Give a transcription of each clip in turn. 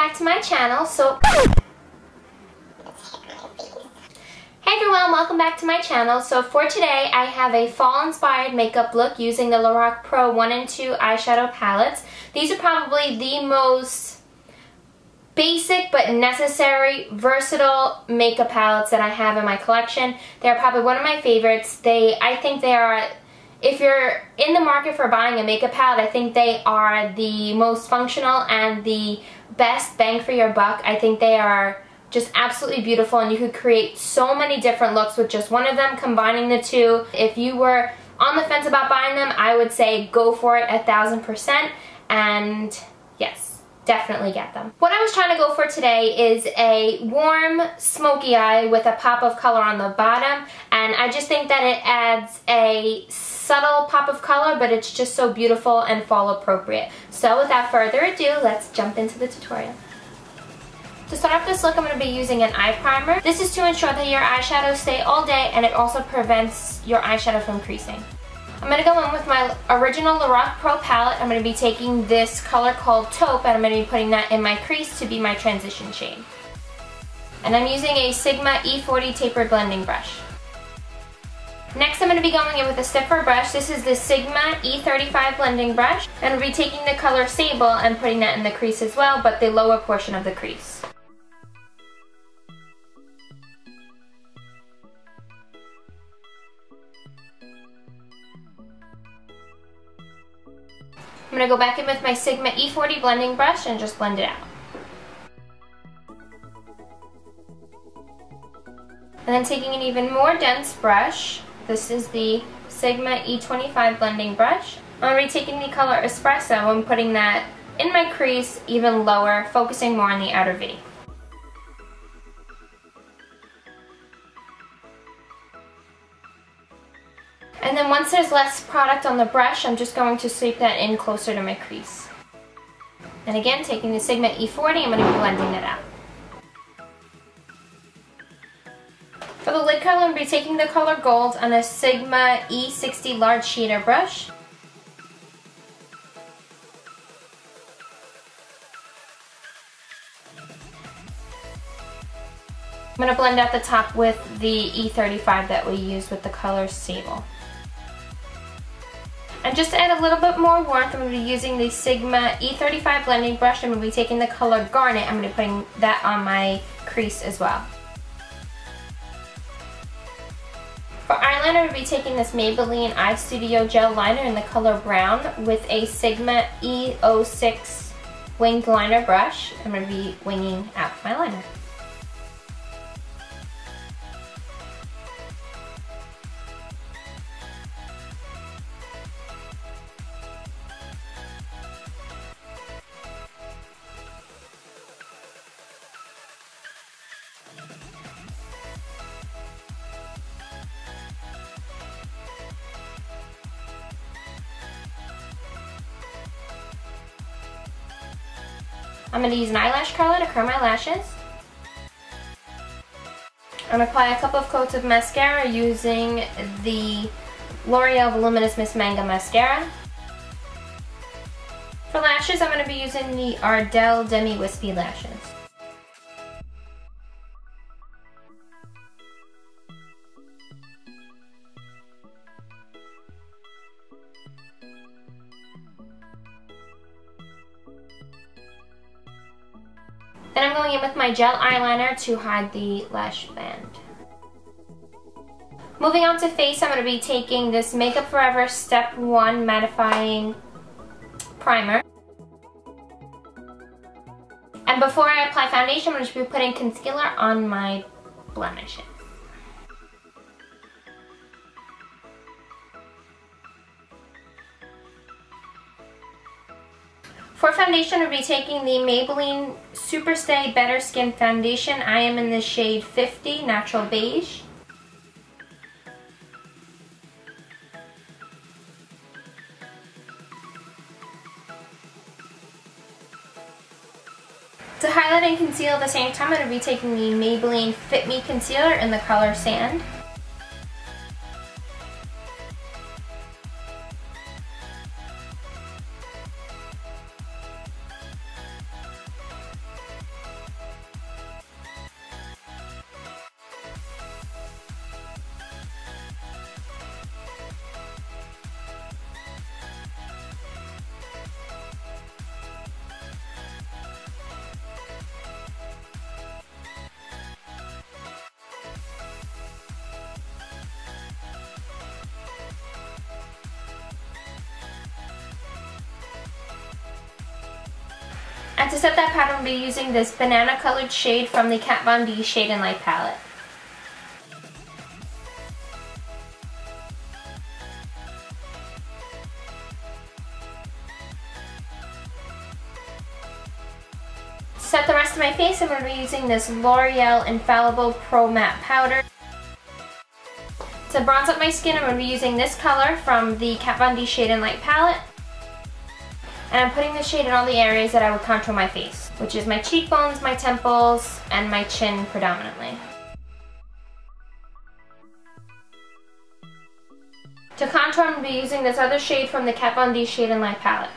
back to my channel. Hey everyone, welcome back to my channel. So for today I have a fall inspired makeup look using the Lorac Pro 1 and 2 eyeshadow palettes. These are probably the most basic but necessary, versatile makeup palettes that I have in my collection. They're probably one of my favorites. I think they are, if you're in the market for buying a makeup palette, I think they are the most functional and the best bang for your buck. I think they are just absolutely beautiful, and you could create so many different looks with just one of them, combining the two. If you were on the fence about buying them, I would say go for it 1000%, and yes, definitely get them. What I was trying to go for today is a warm smoky eye with a pop of color on the bottom, and I just think that it adds a subtle pop of color, but it's just so beautiful and fall appropriate. So without further ado, let's jump into the tutorial. To start off this look, I'm going to be using an eye primer. This is to ensure that your eyeshadows stay all day, and it also prevents your eyeshadow from creasing. I'm going to go in with my original Lorac Pro palette. I'm going to be taking this color called Taupe, and I'm going to be putting that in my crease to be my transition shade. And I'm using a Sigma E40 tapered blending brush. Next, I'm going to be going in with a stiffer brush. This is the Sigma E35 blending brush. And I'll be taking the color Sable and putting that in the crease as well, but the lower portion of the crease. I'm going to go back in with my Sigma E40 blending brush and just blend it out. And then taking an even more dense brush, this is the Sigma E25 blending brush. I'm going to be taking the color Espresso and putting that in my crease even lower, focusing more on the outer V. And then once there's less product on the brush, I'm just going to sweep that in closer to my crease. And again, taking the Sigma E40, I'm going to be blending that out. For the lid color, I'm going to be taking the color Gold on a Sigma E60 large shader brush. I'm going to blend out the top with the E35 that we used with the color Sable. And just to add a little bit more warmth, I'm going to be using the Sigma E35 blending brush. I'm going to be taking the color Garnet. I'm going to be putting that on my crease as well. For eyeliner, I'm going to be taking this Maybelline Eye Studio Gel Liner in the color Brown with a Sigma E06 winged liner brush. I'm going to be winging out my liner. I'm going to use an eyelash curler to curl my lashes. I'm going to apply a couple of coats of mascara using the Loreal Miss Manga mascara. For lashes, I'm going to be using the Ardell Demi Wispy lashes. Then I'm going in with my gel eyeliner to hide the lash band. Moving on to face, I'm going to be taking this Makeup Forever Step 1 Mattifying Primer. And before I apply foundation, I'm going to be putting concealer on my blemishes. For foundation, I'll be taking the Maybelline Superstay Better Skin Foundation. I am in the shade 50, Natural Beige. To highlight and conceal at the same time, I'm going to be taking the Maybelline Fit Me Concealer in the color Sand. And to set that powder, I'm going to be using this banana colored shade from the Kat Von D Shade and Light palette. To set the rest of my face, I'm going to be using this L'Oreal Infallible Pro Matte Powder. To bronze up my skin, I'm going to be using this color from the Kat Von D Shade and Light palette. And I'm putting the shade in all the areas that I would contour my face, which is my cheekbones, my temples, and my chin predominantly. To contour, I'm going to be using this other shade from the Kat Von D Shade and Light palette.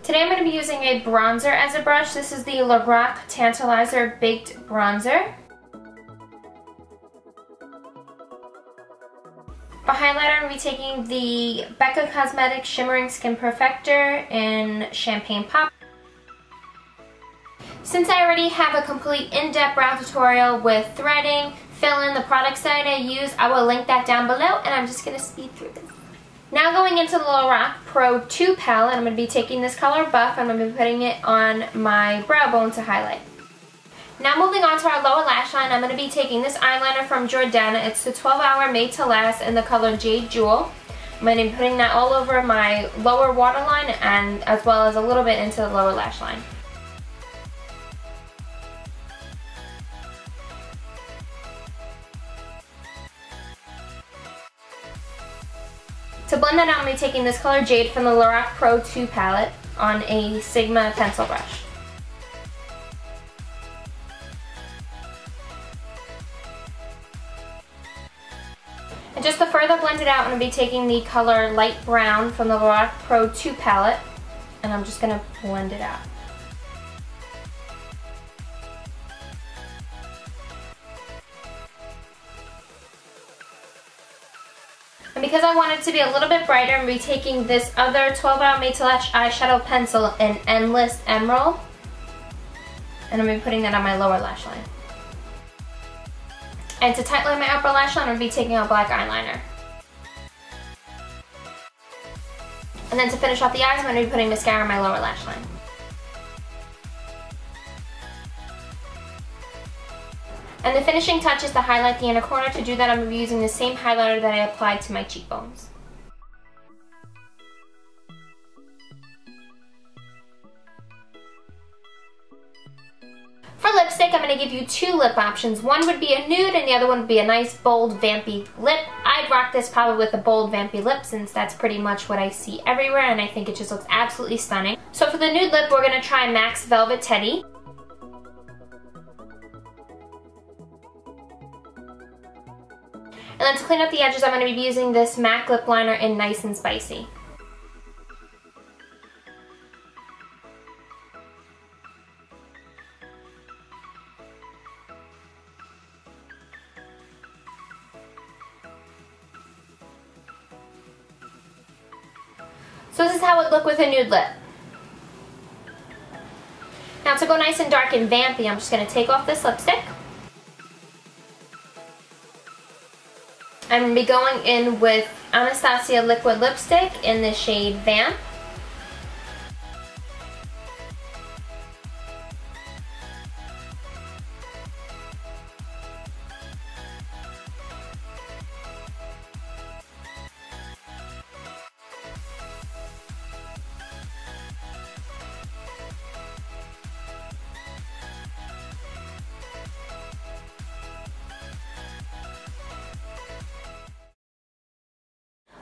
Today I'm going to be using a bronzer as a brush. This is the Lorac Tantalizer Baked Bronzer. For highlighter, I'm going to be taking the Becca Cosmetics Shimmering Skin Perfector in Champagne Pop. Since I already have a complete in-depth brow tutorial with threading, fill-in, the products that I use, I will link that down below, and I'm just going to speed through this. Now going into the Lorac Pro 2 palette, I'm going to be taking this color Buff and I'm going to be putting it on my brow bone to highlight. Now moving on to our lower lash line, I'm going to be taking this eyeliner from Jordana. It's the 12-Hour Made to Last in the color Jade Jewel. I'm going to be putting that all over my lower waterline and as well as a little bit into the lower lash line. To blend that out, I'm going to be taking this color Jade from the Lorac Pro 2 palette on a Sigma pencil brush. And just to further blend it out, I'm going to be taking the color Light Brown from the Lorac Pro 2 palette, and I'm just going to blend it out. And because I want it to be a little bit brighter, I'm going to be taking this other 12-Hour Made to Last eyeshadow pencil in Endless Emerald. And I'm going to be putting that on my lower lash line. And to tightline my upper lash line, I'm going to be taking a black eyeliner. And then to finish off the eyes, I'm going to be putting mascara on my lower lash line. And the finishing touch is to highlight the inner corner. To do that, I'm going to be using the same highlighter that I applied to my cheekbones. For lipstick, I'm going to give you two lip options. One would be a nude and the other one would be a nice, bold, vampy lip. I'd rock this probably with a bold, vampy lip since that's pretty much what I see everywhere and I think it just looks absolutely stunning. So for the nude lip, we're going to try MAC's Velvet Teddy. And then to clean up the edges, I'm going to be using this MAC lip liner in Nice and Spicy. So this is how it would look with a nude lip. Now to go nice and dark and vampy, I'm just going to take off this lipstick. I'm going to be going in with Anastasia Liquid Lipstick in the shade Vamp.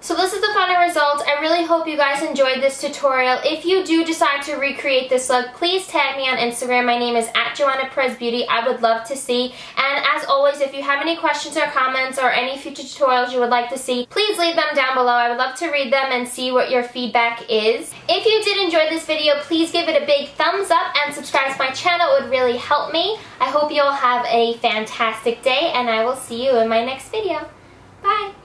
So this is the final result. I really hope you guys enjoyed this tutorial. If you do decide to recreate this look, please tag me on Instagram. My name is @JoannaPerezBeauty. I would love to see. And as always, if you have any questions or comments or any future tutorials you would like to see, please leave them down below. I would love to read them and see what your feedback is. If you did enjoy this video, please give it a big thumbs up and subscribe to my channel. It would really help me. I hope you all have a fantastic day and I will see you in my next video. Bye!